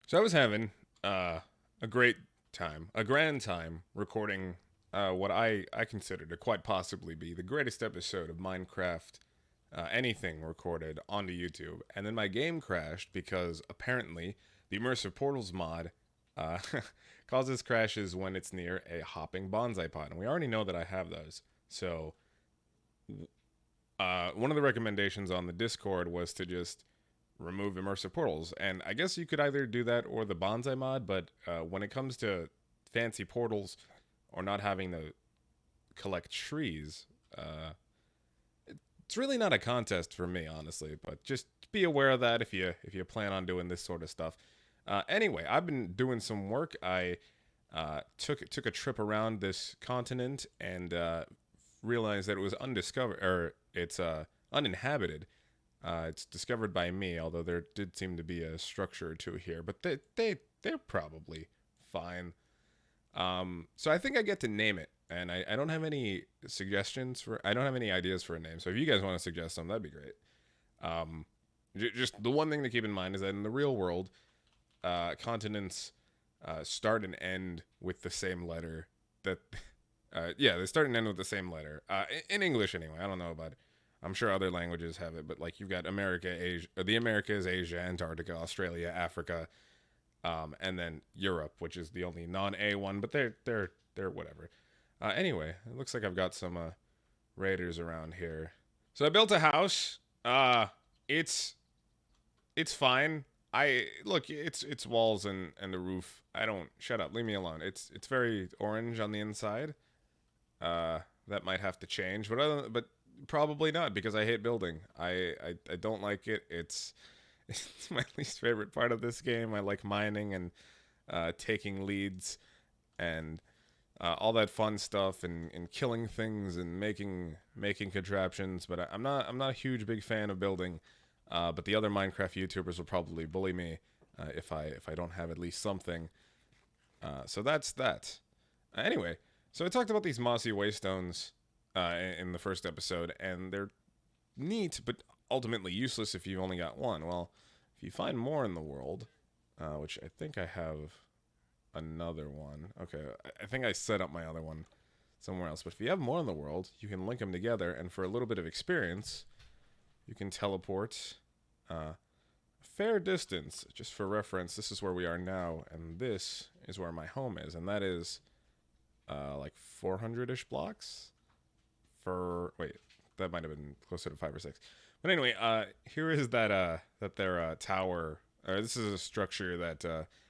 So I was having a great time, a grand time, recording what I consider to quite possibly be the greatest episode of Minecraft anything recorded onto YouTube. And then my game crashed because apparently the Immersive Portals mod uh, causes crashes when it's near a hopping bonsai pot. And we already know that I have those. So one of the recommendations on the Discord was to just remove immersive portals. And I guess you could either do that or the bonsai mod, but when it comes to fancy portals or not having to collect trees, uh, it's really not a contest for me, honestly. But just be aware of that if you plan on doing this sort of stuff. Anyway, I've been doing some work. I took a trip around this continent and realized that it was undiscovered or it's uninhabited. It's discovered by me, although there did seem to be a structure to it here, but they're probably fine. So I think I get to name it, and I don't have any suggestions for. I don't have any ideas for a name. So if you guys want to suggest some, that'd be great. Um, just the one thing to keep in mind is that in the real world, continents start and end with the same letter. That yeah, they start and end with the same letter. In English, anyway. I don't know about. I'm sure other languages have it, but like you've got America, Asia, the Americas, Asia, Antarctica, Australia, Africa, and then Europe, which is the only non-A one, but they're whatever. Anyway, it looks like I've got some raiders around here. So I built a house. It's it's fine. I look, it's walls and the roof. I don't shut up. Leave me alone. It's very orange on the inside. That might have to change, but probably not because I hate building. I don't like it. It's it's my least favorite part of this game. I like mining and taking leads and all that fun stuff and killing things and making contraptions. But I'm not a huge big fan of building. But the other Minecraft YouTubers will probably bully me if I don't have at least something. So that's that. Anyway, so I talked about these mossy waystones in the first episode, and they're neat, but ultimately useless if you've only got one. Well, if you find more in the world, which I think I have another one. Okay, I think I set up my other one somewhere else. But if you have more in the world, you can link them together, and for a little bit of experience, you can teleport a fair distance. Just for reference, this is where we are now, and this is where my home is, and that is like 400-ish blocks. For wait, that might have been closer to 5 or 6. But anyway, here is that their tower. This is a structure that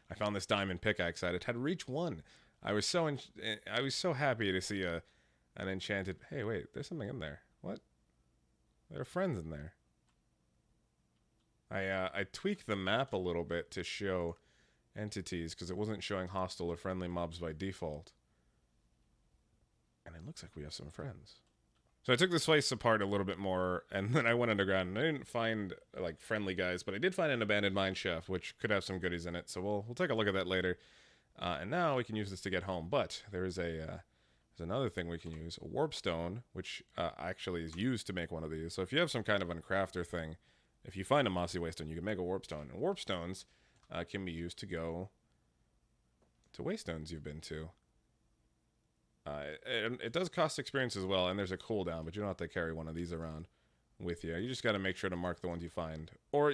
I found this diamond pickaxe at. It had reach 1. I was so happy to see an enchanted. Hey, wait, there's something in there. What? There are friends in there. I tweaked the map a little bit to show entities because it wasn't showing hostile or friendly mobs by default. And it looks like we have some friends. So I took this place apart a little bit more, and then I went underground, and I didn't find like friendly guys, but I did find an abandoned mine shaft, which could have some goodies in it. So we'll take a look at that later. And now we can use this to get home. But there's another thing we can use, a warp stone, which actually is used to make one of these. So if you have some kind of uncrafter thing, if you find a mossy waystone, you can make a warp stone, and warp stones can be used to go to waystones you've been to. It does cost experience as well, and there's a cooldown, but you don't have to carry one of these around with you. You just got to make sure to mark the ones you find, or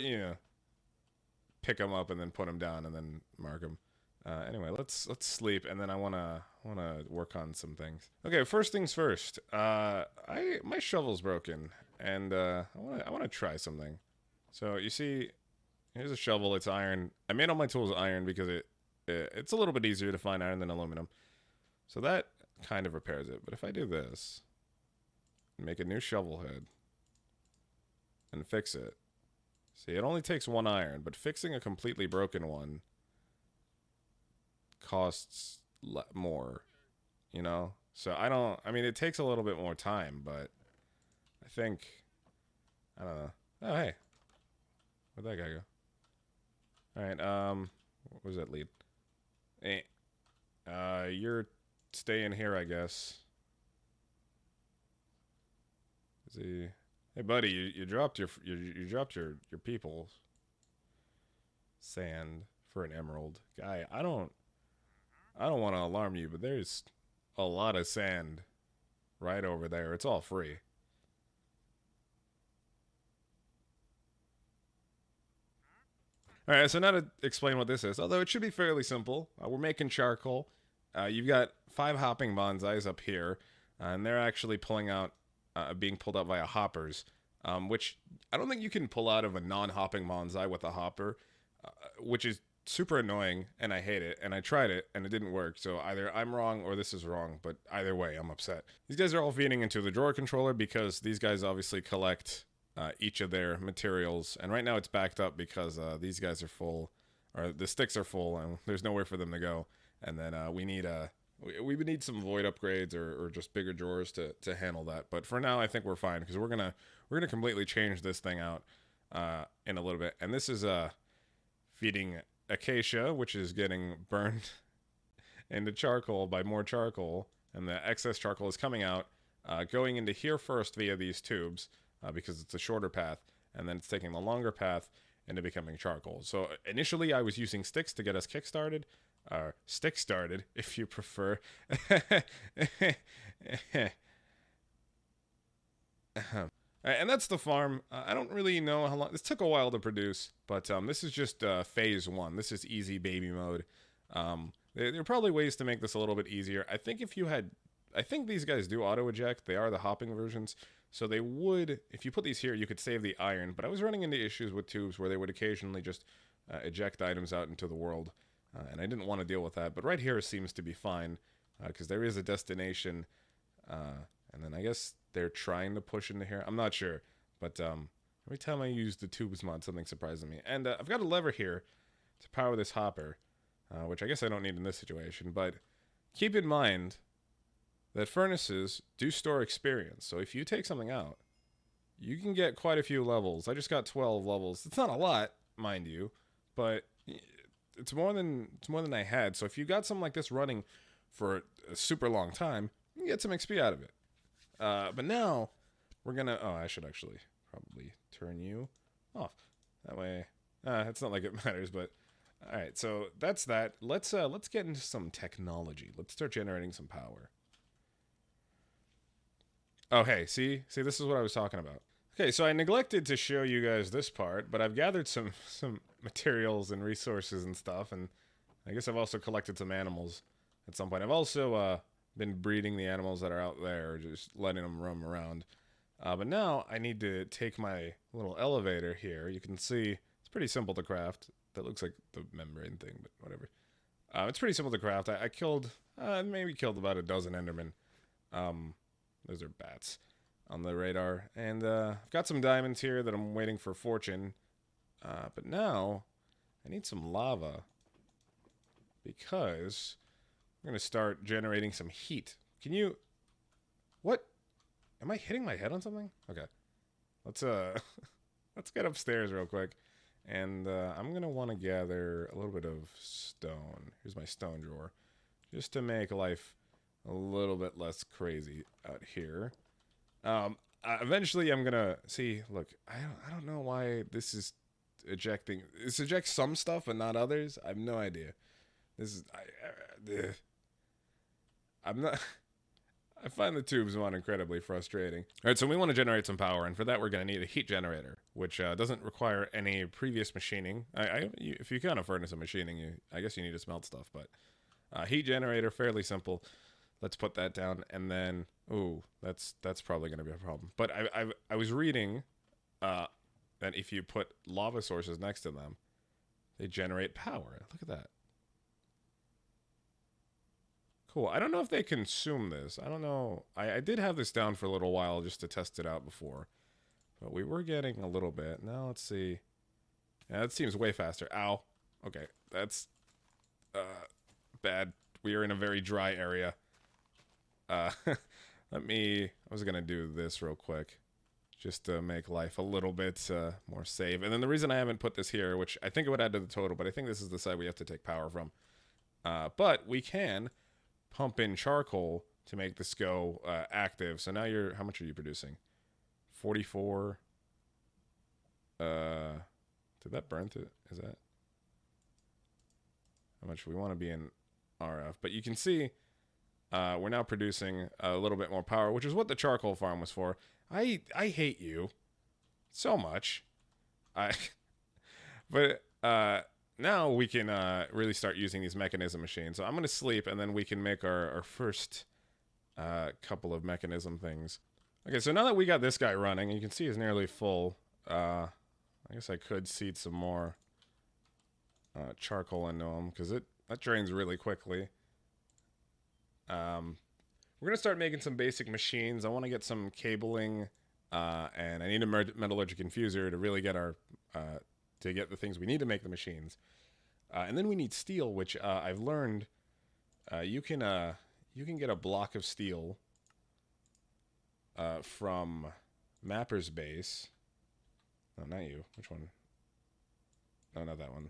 pick them up and then put them down and then mark them. Anyway, let's sleep, and then I wanna work on some things. Okay, first things first. My shovel's broken, and I wanna try something. So you see, here's a shovel. It's iron. I made all my tools iron because it's a little bit easier to find iron than aluminum. So that kind of repairs it. But if I do this, make a new shovel head, and fix it. See, it only takes 1 iron, but fixing a completely broken one costs more, So I mean, it takes a little bit more time, but I think, I don't know. Oh, hey. Where'd that guy go? Alright, what was that lead? Hey, you're staying here, I guess. Is he? Hey, buddy, you dropped your people. Sand for an emerald. Guy, I don't want to alarm you, but there's a lot of sand right over there. It's all free. All right, so now to explain what this is, although it should be fairly simple, we're making charcoal. You've got 5 hopping bonsais up here, and they're actually being pulled out via hoppers, which I don't think you can pull out of a non-hopping bonsai with a hopper, which is super annoying, and I hate it, and I tried it, and it didn't work, so either I'm wrong or this is wrong, but either way, I'm upset. These guys are all feeding into the drawer controller because these guys obviously collect each of their materials, and right now it's backed up because these guys are full, or the sticks are full, and there's nowhere for them to go, and then we would need some void upgrades or just bigger drawers to handle that, but for now I think we're fine, because we're gonna completely change this thing out in a little bit, and this is feeding acacia, which is getting burned into charcoal by more charcoal, and the excess charcoal is coming out, going into here first via these tubes, because it's a shorter path, and then it's taking the longer path into becoming charcoal. So initially I was using sticks to get us kick-started, stick started if you prefer. And that's the farm. I don't really know how long. This took a while to produce, but this is just phase 1. This is easy baby mode. There are probably ways to make this a little bit easier. I think I think these guys do auto eject. They are the hopping versions, so they would. If you put these here, you could save the iron. But I was running into issues with tubes where they would occasionally just eject items out into the world, and I didn't want to deal with that. But right here seems to be fine because there is a destination, and then I guess they're trying to push into here. I'm not sure, but every time I use the tubes mod, something surprises me. And I've got a lever here to power this hopper, which I guess I don't need in this situation, but keep in mind that furnaces do store experience. So if you take something out, you can get quite a few levels. I just got 12 levels. It's not a lot, mind you, but it's more than I had. So if you got something like this running for a super long time, you can get some XP out of it. But now we're gonna. Oh, I should actually probably turn you off. That way, it's not like it matters. But all right, so that's that. Let's get into some technology. Let's start generating some power. Oh, hey, see, this is what I was talking about. Okay, so I neglected to show you guys this part, but I've gathered some materials and resources and stuff, and I guess I've also collected some animals at some point. I've also been breeding the animals that are out there, just letting them roam around. But now I need to take my little elevator here. You can see it's pretty simple to craft. That looks like the membrane thing, but whatever. It's pretty simple to craft. I maybe killed about a dozen Endermen. Those are bats on the radar. And I've got some diamonds here that I'm waiting for fortune. But now I need some lava because we're going to start generating some heat. Can you... What? Am I hitting my head on something? Okay. Let's let's get upstairs real quick. And I'm going to want to gather a little bit of stone. Here's my stone drawer. Just to make life a little bit less crazy out here. Eventually I'm going to... See, look, I don't know why this is ejecting... This ejects some stuff and not others. I have no idea. This is... I'm not... I find the tubes one incredibly frustrating. All right, so we want to generate some power, and for that we're going to need a heat generator, which doesn't require any previous machining. If you count a furnace of machining, I guess you need to smelt stuff, but heat generator, fairly simple. Let's put that down, and then... Ooh, that's probably going to be a problem. But I was reading that if you put lava sources next to them, they generate power. Look at that. Cool. I don't know if they consume this. I don't know. I did have this down for a little while just to test it out before. But we were getting a little bit. Now let's see. Yeah, that seems way faster. Ow. Okay. That's bad. We are in a very dry area. I was going to do this real quick. Just to make life a little bit more safe. And then the reason I haven't put this here, which I think it would add to the total, but I think this is the side we have to take power from. But we can... pump in charcoal to make this go active. So now how much are you producing? 44. Did that burn through? Is that? how much we want to be in RF. But you can see we're now producing a little bit more power, which is what the charcoal farm was for. I hate you so much. But now we can really start using these mechanism machines. So I'm going to sleep, and then we can make our first couple of mechanism things. Okay, so now that we got this guy running, you can see he's nearly full. I guess I could seed some more charcoal into him, because that drains really quickly. We're going to start making some basic machines. I want to get some cabling, and I need a metallurgic infuser to really get our to get the things we need to make the machines. And then we need steel, which I've learned you can get a block of steel from Mapper's base. No, not you. Which one? No, not that one.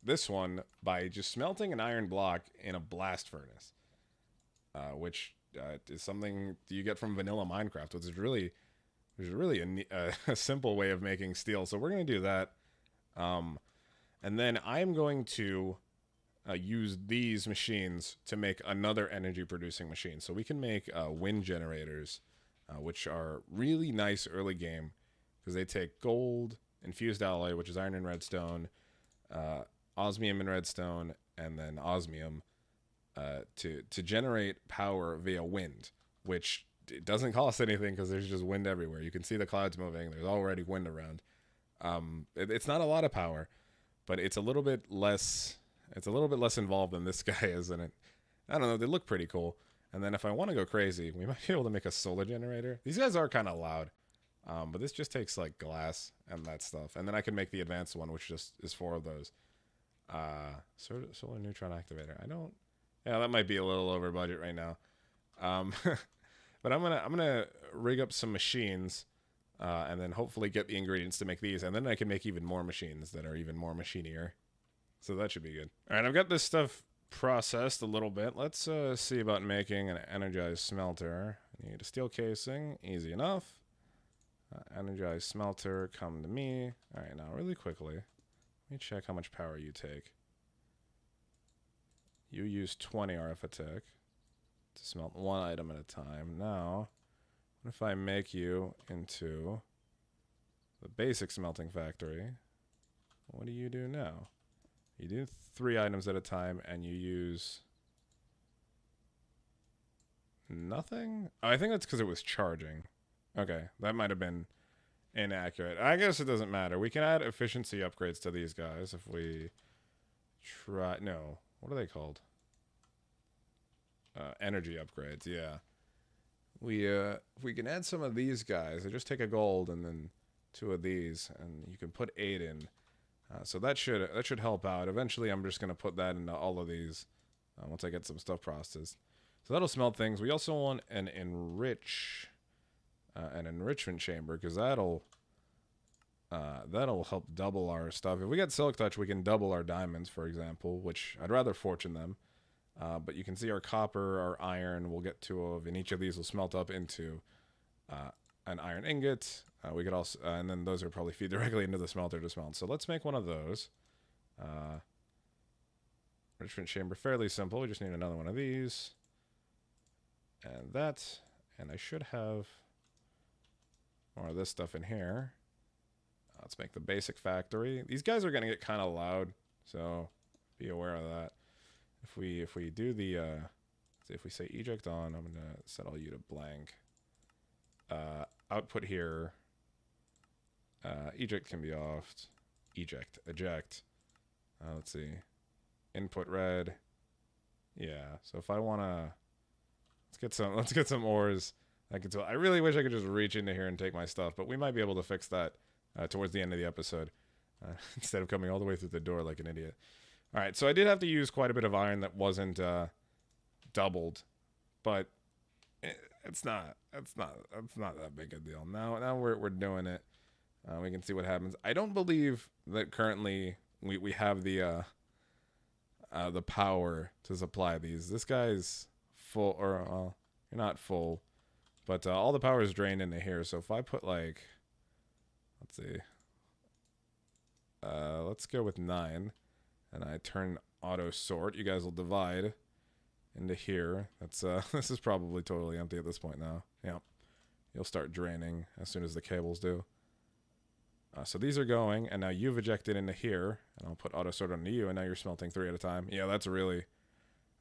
This one, by just smelting an iron block in a blast furnace, which is something you get from vanilla Minecraft, which is really a simple way of making steel. So we're going to do that. And then I'm going to use these machines to make another energy producing machine. So we can make wind generators, which are really nice early game, because they take gold, infused alloy, which is iron and redstone, osmium and redstone, and then osmium to generate power via wind, which it doesn't cost anything because there's just wind everywhere. You can see the clouds moving. There's already wind around. It's not a lot of power, but it's a little bit less. It's a little bit less involved than this guy is in it. I don't know. They look pretty cool. And then if I want to go crazy, we might be able to make a solar generator. These guys are kind of loud, but this just takes like glass and that stuff. And then I can make the advanced one, which just is 4 of those. Solar neutron activator. Yeah, that might be a little over budget right now. But I'm gonna rig up some machines, and then hopefully get the ingredients to make these, and then I can make even more machines that are even more machinier. So that should be good. All right, I've got this stuff processed a little bit. Let's see about making an energized smelter. I need a steel casing, easy enough. Energized smelter, come to me. All right, now really quickly, let me check how much power you take. You use 20 RF attack to smelt 1 item at a time. Now, what if I make you into the basic smelting factory? What do you do now? You do 3 items at a time, and you use nothing? Oh, I think that's because it was charging. Okay, that might have been inaccurate. I guess it doesn't matter. We can add efficiency upgrades to these guys if we try. No, what are they called? Energy upgrades. Yeah, if we can add some of these guys, I just take a gold and then 2 of these, and you can put 8 in. So that should help out. Eventually, I'm just gonna put that into all of these once I get some stuff processed. So that'll smelt things. We also want an enrichment chamber, because that'll help double our stuff. If we get silk touch, we can double our diamonds, for example, which I'd rather fortune them. But you can see our copper, our iron, we'll get 2 of, and each of these will smelt up into an iron ingot. We could also, and then those are probably feed directly into the smelter to smelt. So let's make one of those. Enrichment chamber, fairly simple. We just need another one of these. And that, and I should have more of this stuff in here. Let's make the basic factory. These guys are going to get kind of loud, so be aware of that. If we do the, if we say eject on, I'm going to set all you to blank. Output here. Eject can be off. Eject. Let's see. Input red. Yeah. So if I want to, let's get some ores. I really wish I could just reach into here and take my stuff, but we might be able to fix that towards the end of the episode instead of coming all the way through the door like an idiot. All right. So I did have to use quite a bit of iron that wasn't doubled, but it's not that big a deal. Now we're doing it. We can see what happens. I don't believe that currently we have the power to supply these. This guy's full, or you're not full, but all the power is drained into here. So if I put like, let's see, let's go with 9, and I turn auto sort, you guys will divide into here. That's this is probably totally empty at this point now. Yeah, you'll start draining as soon as the cables do. So these are going, and now you've ejected into here, and I'll put auto sort onto you, and now you're smelting 3 at a time. Yeah, it's really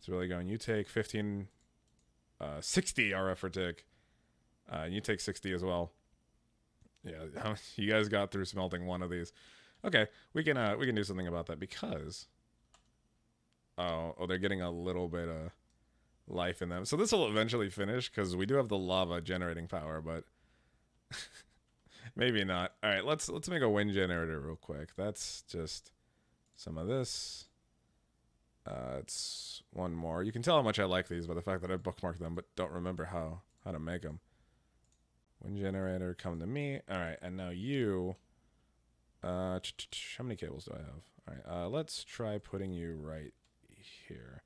going. You take 15, 60 RF per tick. You take 60 as well. Yeah, you guys got through smelting one of these. Okay, we can do something about that because they're getting a little bit of life in them. So this will eventually finish because we do have the lava generating power, but maybe not. All right, let's make a wind generator real quick. That's just some of this. It's one more. You can tell how much I like these by the fact that I bookmarked them, but don't remember how to make them. Wind generator, come to me. All right, and now you. How many cables do I have? All right, let's try putting you right here.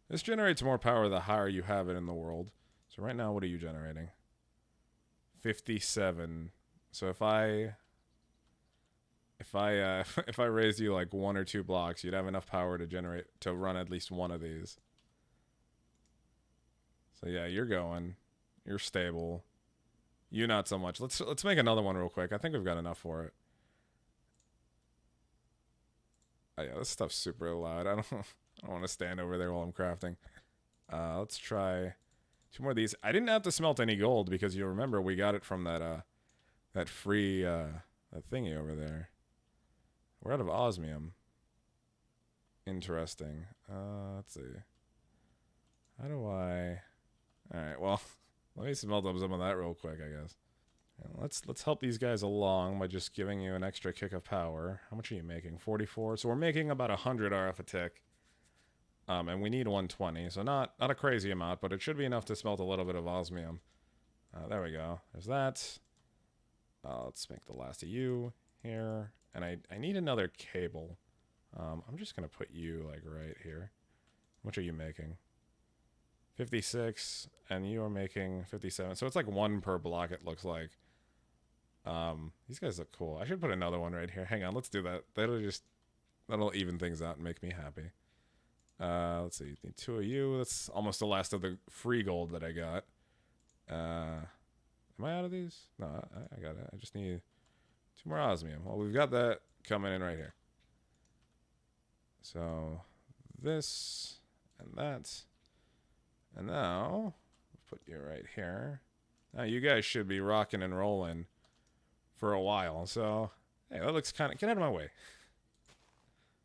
This generates more power the higher you have it in the world. So right now, what are you generating? 57. So if I raised you like 1 or 2 blocks, you'd have enough power to run at least one of these. So yeah, you're going. You're stable. You not so much. Let's make another one real quick. I think we've got enough for it. Oh yeah, this stuff's super loud. I don't want to stand over there while I'm crafting. Let's try 2 more of these. I didn't have to smelt any gold because you remember we got it from that free that thingy over there. We're out of osmium. Interesting. Let's see. How do I? All right. Well, let me smelt up some of that real quick, I guess. And let's help these guys along by just giving you an extra kick of power. How much are you making? 44. So we're making about 100 RF a tick. And we need 120. So not a crazy amount, but it should be enough to smelt a little bit of osmium. There we go. There's that. Let's make the last of you here. And I need another cable. I'm just going to put you like right here. How much are you making? 56, and you are making 57. So it's like 1 per block, it looks like. These guys look cool. I should put another one right here. Hang on, let's do that. That'll even things out and make me happy. Let's see, need 2 of you. That's almost the last of the free gold that I got. Am I out of these? No, I got it. I just need 2 more osmium. Well, we've got that coming in right here. So this and that. And now, put you right here. Now you guys should be rocking and rolling for a while. So, hey, that looks kind of... Get out of my way.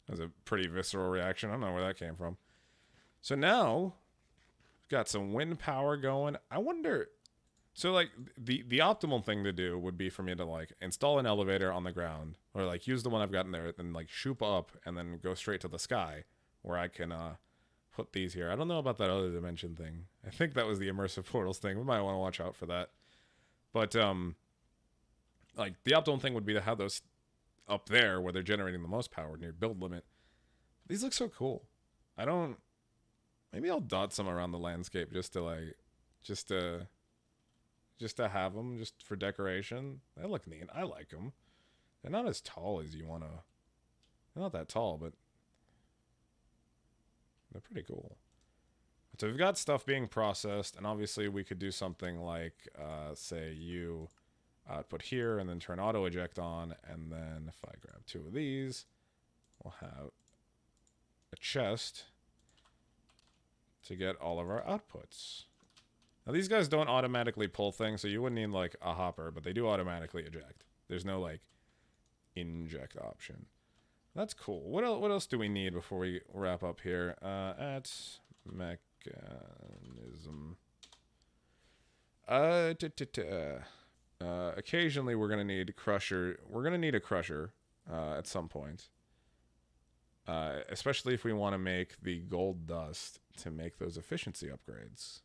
That was a pretty visceral reaction. I don't know where that came from. So now, we've got some wind power going. I wonder... So, like, the optimal thing to do would be for me to, like, install an elevator on the ground. Or, like, use the one I've got in there, then, like, shoot up and then go straight to the sky. Where I can, put these here. I don't know about that other dimension thing. I think that was the immersive portals thing. We might want to watch out for that. But, like, the optimal thing would be to have those up there where they're generating the most power near build limit. These look so cool. Maybe I'll dot some around the landscape just to have them, just for decoration. They look neat. I like them. They're not as tall as you want to. They're not that tall, but they're pretty cool. So we've got stuff being processed, and obviously we could do something like, say, you put here and then turn auto eject on, and then if I grab 2 of these, we'll have a chest to get all of our outputs. Now these guys don't automatically pull things, so you wouldn't need like a hopper, but they do automatically eject. There's no like inject option. That's cool. What else do we need before we wrap up here? At Mekanism. Occasionally we're gonna need crusher. We're gonna need a crusher at some point. Especially if we want to make the gold dust to make those efficiency upgrades.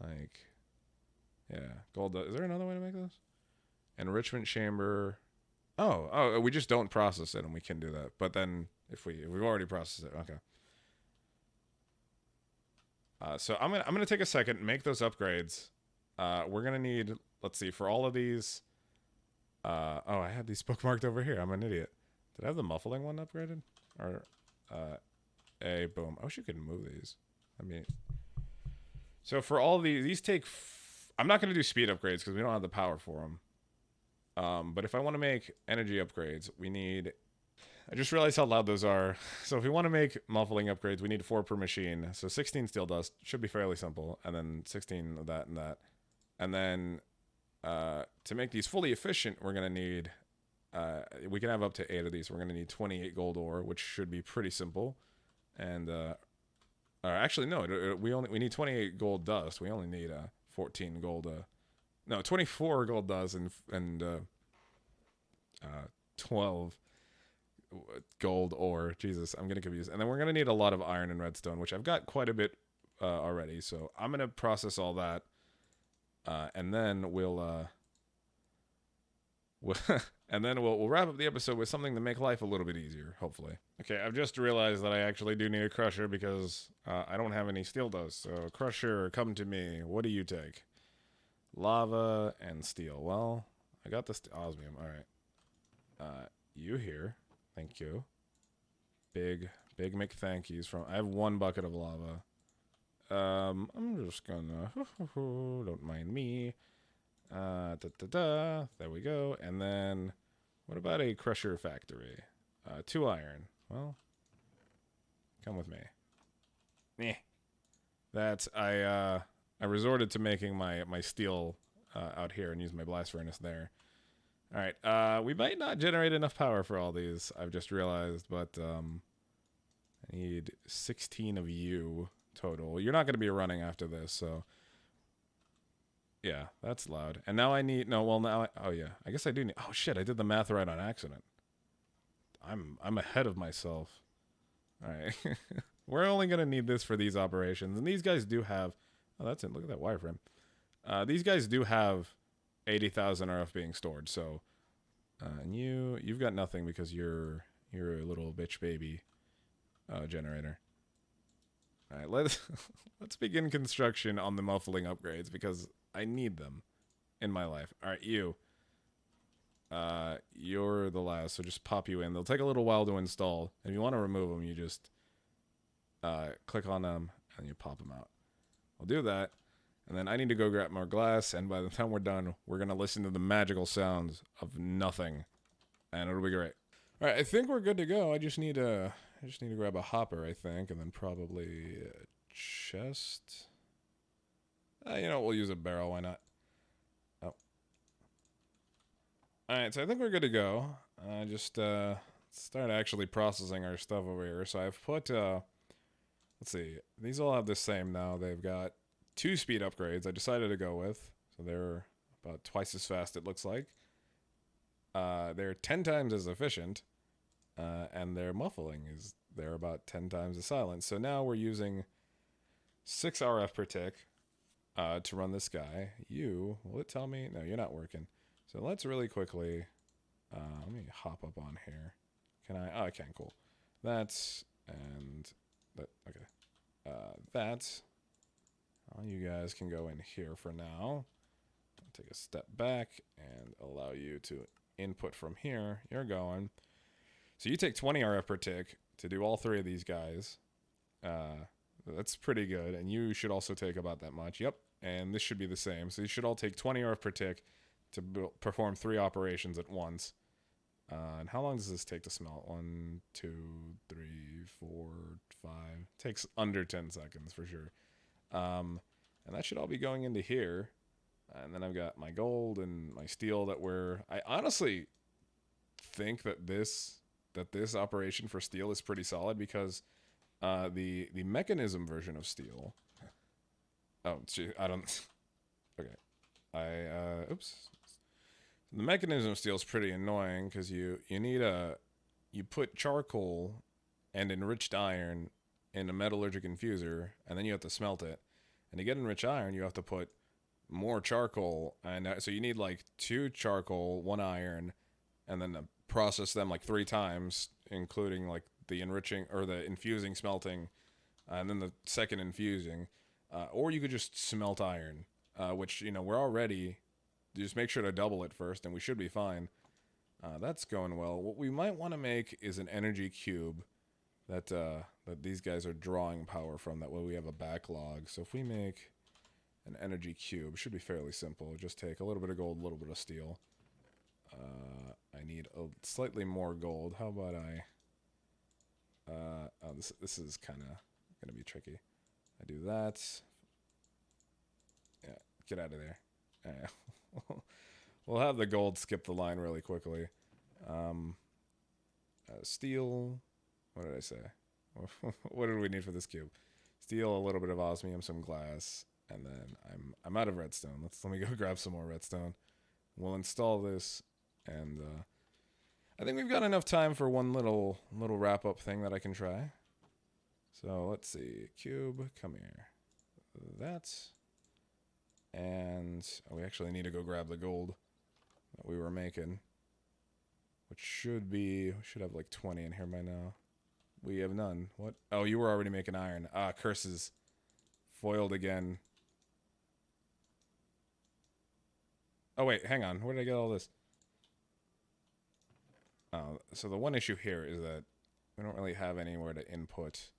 Like, yeah, gold dust. Is there another way to make those? Enrichment chamber. Oh, we just don't process it, and we can do that. But then, if we've already processed it, okay. So I'm gonna take a second and make those upgrades. We're gonna need, let's see, for all of these. I had these bookmarked over here. I'm an idiot. Did I have the muffling one upgraded? Or boom. I wish you could move these. I mean, so for all these take. I'm not going to do speed upgrades because we don't have the power for them. But if I want to make energy upgrades, we need. I just realized how loud those are. So if we want to make muffling upgrades, we need 4 per machine. So 16 steel dust should be fairly simple, and then 16 of that and that, and then to make these fully efficient, we're going to need. We can have up to 8 of these. We're going to need 28 gold ore, which should be pretty simple. And actually, no, we need 28 gold dust. We only need 14 gold. No, 24 gold dust and 12 gold ore. Jesus, I'm getting confused. And then we're going to need a lot of iron and redstone, which I've got quite a bit already. So I'm going to process all that. And then we'll wrap up the episode with something to make life a little bit easier, hopefully. Okay, I've just realized that I actually do need a crusher because I don't have any steel dust. So crusher, come to me. What do you take? Lava and steel. Well, I got the osmium. All right. You here. Thank you. Big McThankies from. I have 1 bucket of lava. I'm just gonna. Don't mind me. There we go. And then, what about a crusher factory? 2 iron. Well, come with me. That's I resorted to making my steel out here and use my blast furnace there. All right. We might not generate enough power for all these. I've just realized, but I need 16 of you total. You're not going to be running after this, so. Yeah, that's loud. And now I need oh yeah, I guess I do need. Oh shit, I did the math right on accident. I'm ahead of myself. All right, we're only gonna need this for these operations, and these guys do have. Oh, that's it. Look at that wireframe. These guys do have 80,000 RF being stored. So, and you've got nothing because you're a little bitch baby generator. All right, let's begin construction on the muffling upgrades because I need them in my life. All right, you're the last, so just pop you in. They'll take a little while to install. If you want to remove them, you just click on them and you pop them out. I'll do that, and then I need to go grab more glass. And by the time we're done, we're gonna listen to the magical sounds of nothing, and it'll be great. All right, I think we're good to go. I just need to grab a hopper, I think, and then probably a chest. We'll use a barrel. Why not? Oh. All right, so I think we're good to go. Just start actually processing our stuff over here. So I've put, let's see, these all have the same now. They've got 2 speed upgrades I decided to go with. So they're about twice as fast, it looks like. They're 10 times as efficient. And their muffling they're about 10 times as silent. So now we're using 6 RF per tick to run this guy. Will it tell me? No, you're not working. So let's really quickly, let me hop up on here. Can I? Oh, I can, cool. That's, and that, okay. That's, all you guys can go in here for now. I'll take a step back and allow you to input from here. You're going. So you take 20 RF per tick to do all 3 of these guys. That's pretty good. And you should also take about that much. Yep. And this should be the same. So you should all take 20 RF per tick to perform 3 operations at once. And how long does this take to smelt? 1, 2, 3, 4, 5. Takes under 10 seconds for sure. And that should all be going into here. And then I've got my gold and my steel I honestly think that this operation for steel is pretty solid because the Mekanism version of steel. Oh, gee, I don't. Okay, oops. The Mekanism of steel is pretty annoying because you put charcoal and enriched iron in a metallurgic infuser, and then you have to smelt it. And to get enriched iron, you have to put more charcoal, and so you need like 2 charcoal, 1 iron, and then process them like 3 times, including like the enriching or the infusing, smelting, and then the second infusing. Or you could just smelt iron, which we're already. Just make sure to double it first, and we should be fine. That's going well. What we might want to make is an energy cube that these guys are drawing power from. That way we have a backlog. So if we make an energy cube, should be fairly simple. Just take a little bit of gold, a little bit of steel. I need a slightly more gold. How about oh, this is kind of gonna be tricky. I do that. Yeah, get out of there. We'll have the gold skip the line really quickly. Steel. What did I say? What did we need for this cube? Steel, a little bit of osmium, some glass, and then I'm out of redstone. Let me go grab some more redstone. We'll install this, and I think we've got enough time for one little wrap up thing that I can try. So let's see, cube, come here. That's, and we actually need to go grab the gold that we were making, which should be, we should have like 20 in here by now. We have none. What? Oh, you were already making iron. Ah, curses. Foiled again. Oh, wait, hang on. Where did I get all this? Oh, so the one issue here is that we don't really have anywhere to input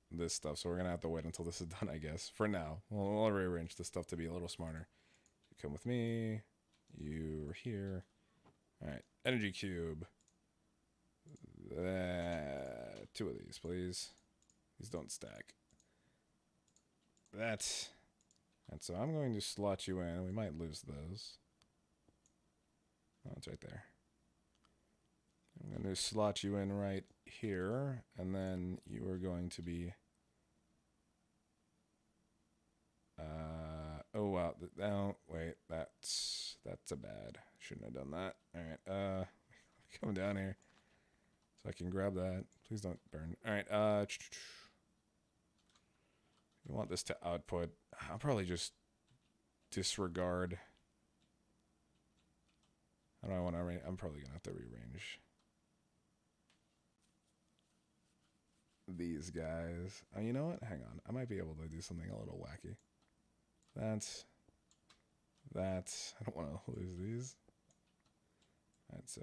this stuff, so we're going to have to wait until this is done, I guess. For now. We'll rearrange this stuff to be a little smarter. You come with me. You're here. Alright, energy cube. 2 of these, please. These don't stack. That's... And so I'm going to slot you in. We might lose those. Oh, it's right there. I'm going to slot you in right here, and then you are going to be... oh, wow. No, wait. That's a bad. Shouldn't have done that. Alright, come down here. So I can grab that. Please don't burn. Alright, you want this to output. I'll probably just disregard. I don't want to. I'm probably gonna have to rearrange these guys. Oh, you know what? Hang on. I might be able to do something a little wacky. That's. I don't want to lose these. Alright, so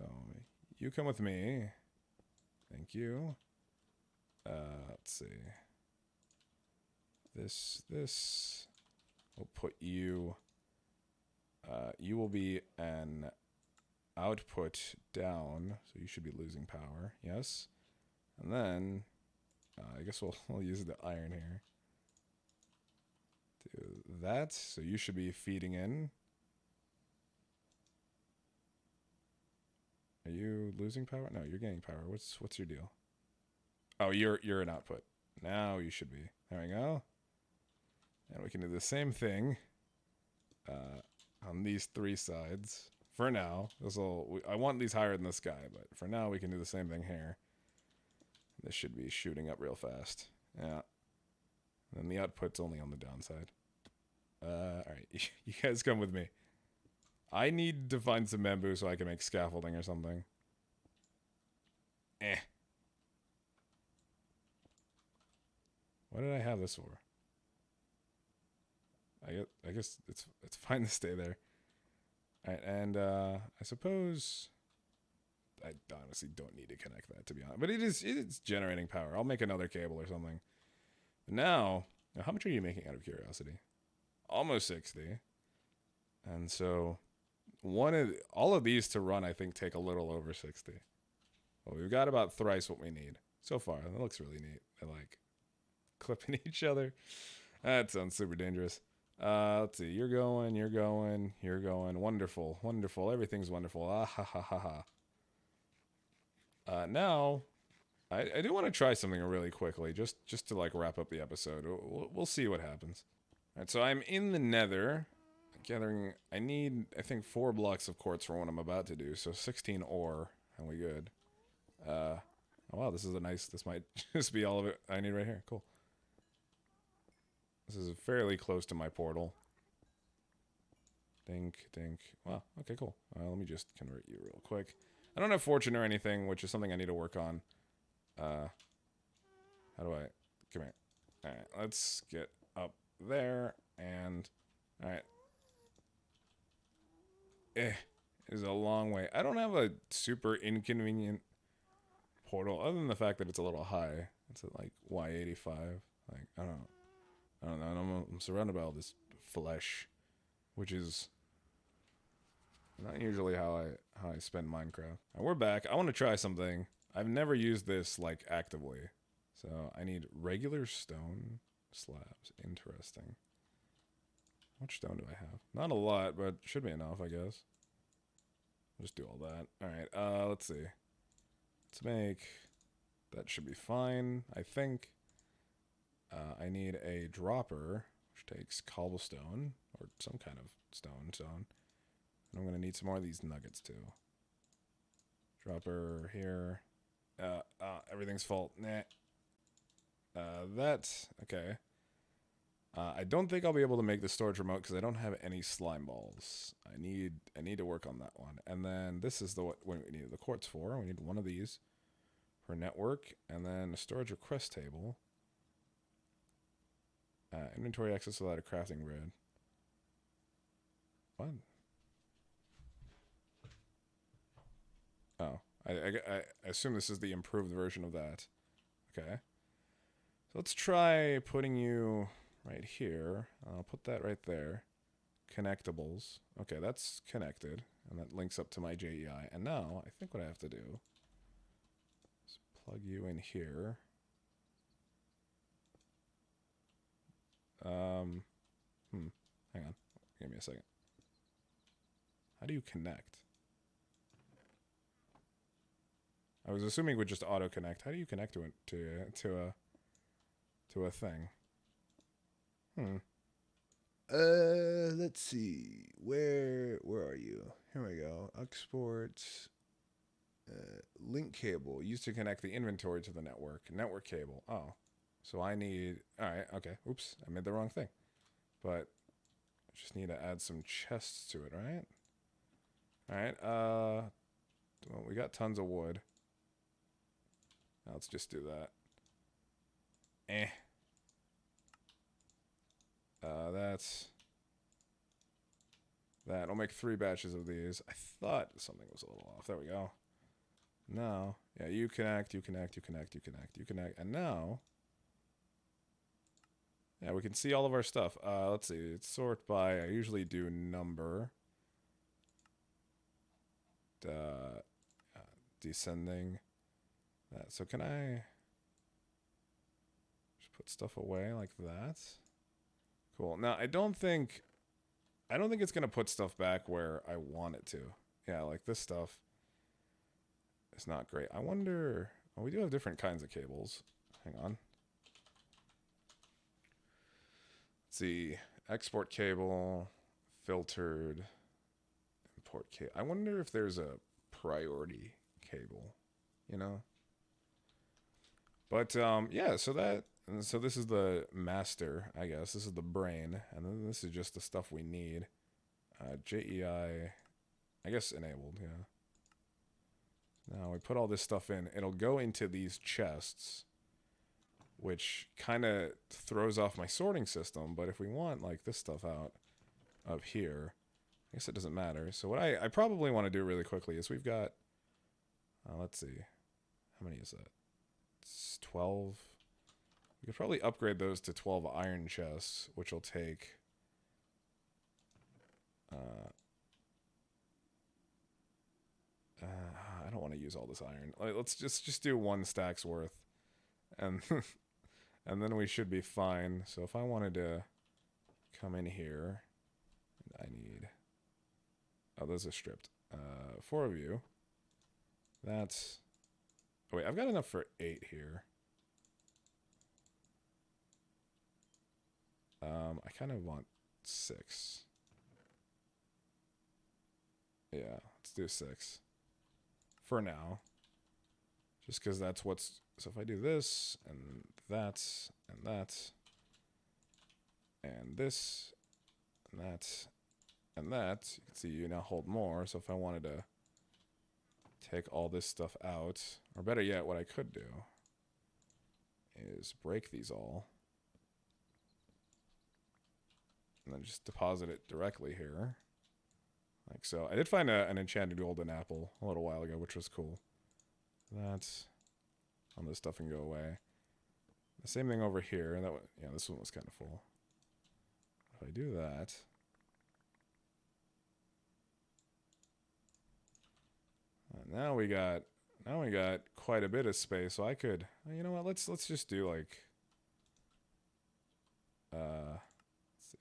you come with me. Thank you. Let's see. This will put you. You will be an output down, so you should be losing power. Yes, and then I guess we'll use the iron here. Do that. So you should be feeding in. Are you losing power? No, you're gaining power. What's your deal? Oh, you're an output. Now you should be. There we go. And we can do the same thing on these 3 sides. For now, I want these higher than this guy, but for now we can do the same thing here. This should be shooting up real fast. Yeah. And then the output's only on the downside. Alright, you guys come with me. I need to find some bamboo so I can make scaffolding or something. What did I have this for? I guess it's fine to stay there. Alright, and I suppose I honestly don't need to connect that, to be honest. But it's generating power. I'll make another cable or something. But now, how much are you making out of curiosity? Almost 60. And so all of these to run, I think, take a little over 60. Well, we've got about thrice what we need so far. That looks really neat. I like clipping each other. That sounds super dangerous. Let's see. You're going. Wonderful. Wonderful. Everything's wonderful. Ah, ha, ha, ha, ha. Now, I do want to try something really quickly, just to like wrap up the episode. We'll see what happens. All right, so I'm in the Nether, gathering. I need, I think, 4 blocks of quartz for what I'm about to do. So 16 ore, and we good. Oh wow, this is a nice. This might just be all of it I need right here. Cool. This is fairly close to my portal. Dink. Wow, okay, cool. Let me just convert you real quick. I don't have fortune or anything, which is something I need to work on. How do I... Come here. Alright, let's get up there, and... Alright. It is a long way. I don't have a super inconvenient portal, other than the fact that it's a little high. It's at like Y85. Like, I don't know. I'm surrounded by all this flesh, which is not usually how I spend Minecraft. And we're back. I want to try something. I've never used this like actively. So I need regular stone slabs. Interesting. How much stone do I have? Not a lot, but should be enough, I guess. I'll just do all that. Alright, let's see. Let's make... That should be fine, I think. I need a dropper, which takes cobblestone, or some kind of stone. And I'm going to need some more of these nuggets, too. Dropper here. Everything's full. Nah. Okay. I don't think I'll be able to make the storage remote because I don't have any slime balls. I need to work on that one. And then this is what we need the quartz for. We need one of these for network, and then a storage request table. Inventory access without a crafting grid. What? Oh, I assume this is the improved version of that. Okay. So let's try putting you right here. I'll put that right there. Connectables. Okay, that's connected. And that links up to my JEI. And now, I think what I have to do is plug you in here. Hang on. Give me a second. How do you connect? I was assuming it would just auto connect. How do you connect to a thing? Let's see. Where are you? Here we go. Export. Link cable used to connect the inventory to the network. Network cable. Oh. So I need... Alright, okay. Oops. I made the wrong thing. But I just need to add some chests to it, right? Alright, well, we got tons of wood. Now let's just do that. That's... That. I'll make 3 batches of these. I thought something was a little off. There we go. Now, yeah, you connect. And now... Yeah, we can see all of our stuff. Let's see. It's sort by... I usually do number. Descending. That. So can I... just put stuff away like that? Cool. Now, I don't think it's going to put stuff back where I want it to. Yeah, like this stuff is not great. I wonder... Well, we do have different kinds of cables. Hang on. Let's see. Export cable, filtered, import cable. I wonder if there's a priority cable, you know? But, yeah, so this is the master, I guess. This is the brain, and then this is just the stuff we need. JEI, I guess enabled, yeah. Now we put all this stuff in. It'll go into these chests, which kind of throws off my sorting system, but if we want, like, this stuff out of here, I guess it doesn't matter. So what I probably want to do really quickly is we've got, let's see, how many is that? It's 12. We could probably upgrade those to 12 iron chests, which will take... I don't want to use all this iron. Let's just do 1 stack's worth. And and then we should be fine. So if I wanted to come in here, I need... Oh, those are stripped. 4 of you. That's... Oh, wait, I've got enough for 8 here. I kind of want 6. Yeah, let's do 6. For now. Just because that's what's... So if I do this, and that, and that, and this, and that, and that, you can see you now hold more. So if I wanted to take all this stuff out, or better yet, what I could do is break these all. And then just deposit it directly here. Like so. I did find an enchanted golden apple a little while ago, which was cool. That's... on this stuff and go away. The same thing over here. That yeah, this one was kind of full. If I do that, now we got quite a bit of space. So I could, you know what? Let's just do like, let's see.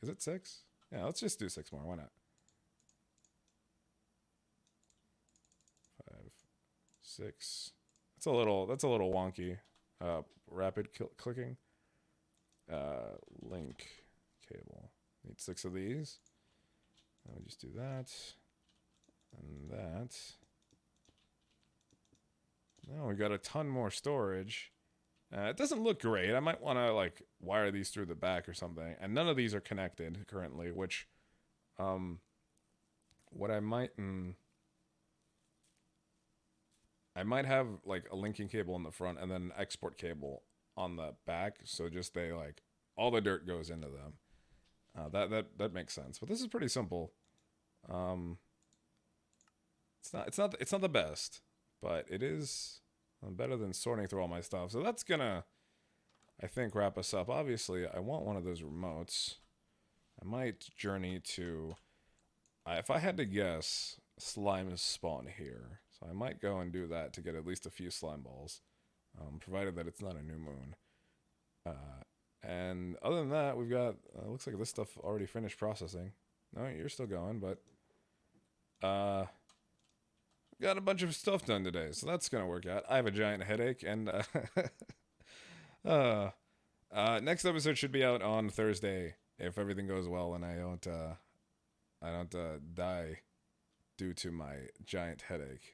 Is it 6? Yeah, let's just do 6 more. Why not? 5, 6. That's a little wonky. Rapid clicking. Link cable. Need 6 of these. And we just do that. And that. Now we got a ton more storage. It doesn't look great. I might want to like wire these through the back or something. And none of these are connected currently, which what I might have like a linking cable in the front and then an export cable on the back, so just they like all the dirt goes into them. That makes sense. But this is pretty simple. It's not the best, but it is better than sorting through all my stuff. So that's gonna, I think, wrap us up. Obviously, I want one of those remotes. I might journey to, if I had to guess, slimes spawn here. So I might go and do that to get at least a few slime balls, provided that it's not a new moon. And other than that, we've got, looks like this stuff already finished processing. No, you're still going, but got a bunch of stuff done today, so that's gonna work out. I have a giant headache, and next episode should be out on Thursday if everything goes well and I don't die due to my giant headache.